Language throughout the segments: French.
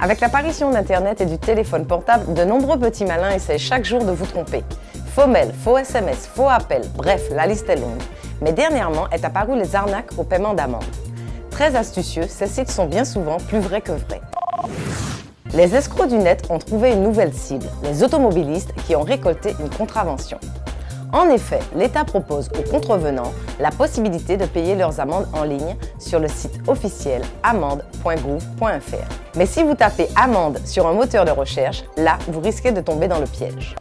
Avec l'apparition d'Internet et du téléphone portable, de nombreux petits malins essaient chaque jour de vous tromper. Faux mails, faux SMS, faux appels, bref, la liste est longue. Mais dernièrement est apparu les arnaques au paiement d'amende. Très astucieux, ces sites sont bien souvent plus vrais que vrais. Les escrocs du net ont trouvé une nouvelle cible, les automobilistes qui ont récolté une contravention. En effet, l'État propose aux contrevenants la possibilité de payer leurs amendes en ligne sur le site officiel amende.gouv.fr. Mais si vous tapez amende sur un moteur de recherche, là, vous risquez de tomber dans le piège.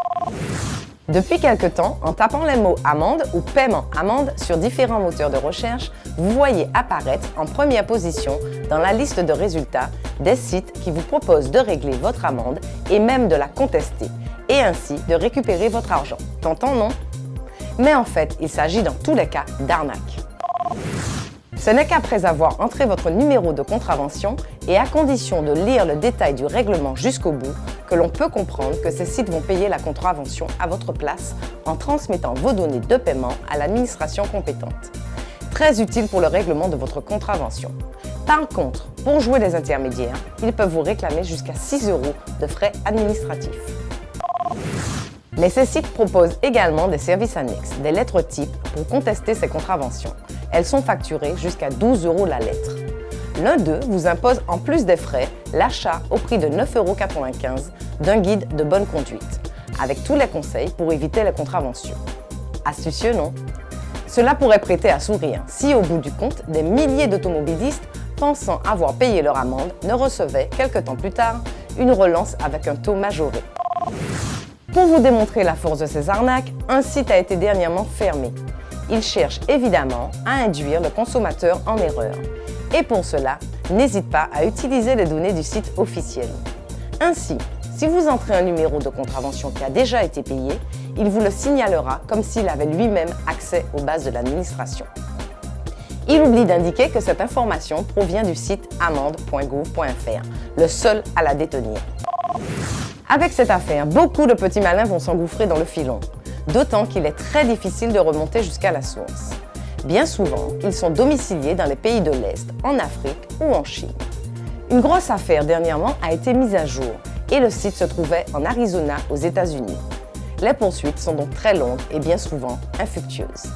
Depuis quelque temps, en tapant les mots amende ou paiement amende sur différents moteurs de recherche, vous voyez apparaître en première position dans la liste de résultats des sites qui vous proposent de régler votre amende et même de la contester, et ainsi de récupérer votre argent. Tentant, non? Mais en fait, il s'agit dans tous les cas d'arnaque. Ce n'est qu'après avoir entré votre numéro de contravention et à condition de lire le détail du règlement jusqu'au bout que l'on peut comprendre que ces sites vont payer la contravention à votre place en transmettant vos données de paiement à l'administration compétente. Très utile pour le règlement de votre contravention. Par contre, pour jouer les intermédiaires, ils peuvent vous réclamer jusqu'à 6 € de frais administratifs. Mais ces sites proposent également des services annexes, des lettres types pour contester ces contraventions. Elles sont facturées jusqu'à 12 € la lettre. L'un d'eux vous impose en plus des frais l'achat au prix de 9,95 € d'un guide de bonne conduite, avec tous les conseils pour éviter les contraventions. Astucieux, non? Cela pourrait prêter à sourire si, au bout du compte, des milliers d'automobilistes pensant avoir payé leur amende ne recevaient, quelque temps plus tard, une relance avec un taux majoré. Pour vous démontrer la force de ces arnaques, un site a été dernièrement fermé. Il cherche évidemment à induire le consommateur en erreur. Et pour cela, n'hésite pas à utiliser les données du site officiel. Ainsi, si vous entrez un numéro de contravention qui a déjà été payé, il vous le signalera comme s'il avait lui-même accès aux bases de l'administration. Il oublie d'indiquer que cette information provient du site amende.gouv.fr, le seul à la détenir. Avec cette affaire, beaucoup de petits malins vont s'engouffrer dans le filon, d'autant qu'il est très difficile de remonter jusqu'à la source. Bien souvent, ils sont domiciliés dans les pays de l'Est, en Afrique ou en Chine. Une grosse affaire dernièrement a été mise à jour et le site se trouvait en Arizona aux États-Unis. Les poursuites sont donc très longues et bien souvent infructueuses.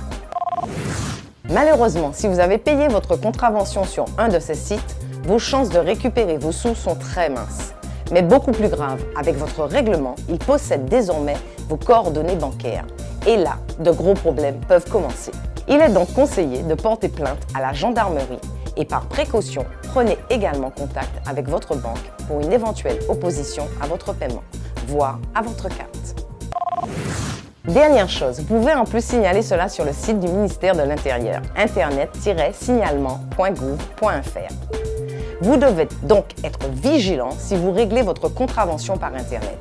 Malheureusement, si vous avez payé votre contravention sur un de ces sites, vos chances de récupérer vos sous sont très minces. Mais beaucoup plus grave, avec votre règlement, il possède désormais vos coordonnées bancaires. Et là, de gros problèmes peuvent commencer. Il est donc conseillé de porter plainte à la gendarmerie et par précaution, prenez également contact avec votre banque pour une éventuelle opposition à votre paiement, voire à votre carte. Dernière chose, vous pouvez en plus signaler cela sur le site du ministère de l'Intérieur, internet-signalement.gouv.fr. Vous devez donc être vigilant si vous réglez votre contravention par Internet.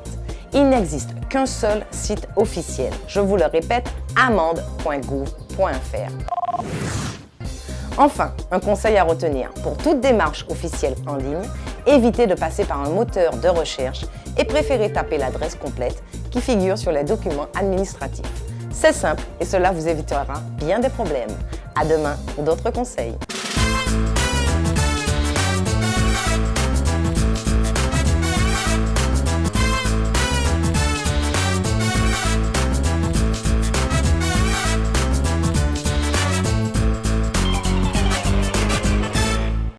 Il n'existe qu'un seul site officiel. Je vous le répète, amende.gouv.fr. Enfin, un conseil à retenir. Pour toute démarche officielle en ligne, évitez de passer par un moteur de recherche et préférez taper l'adresse complète qui figure sur les documents administratifs. C'est simple et cela vous évitera bien des problèmes. À demain pour d'autres conseils.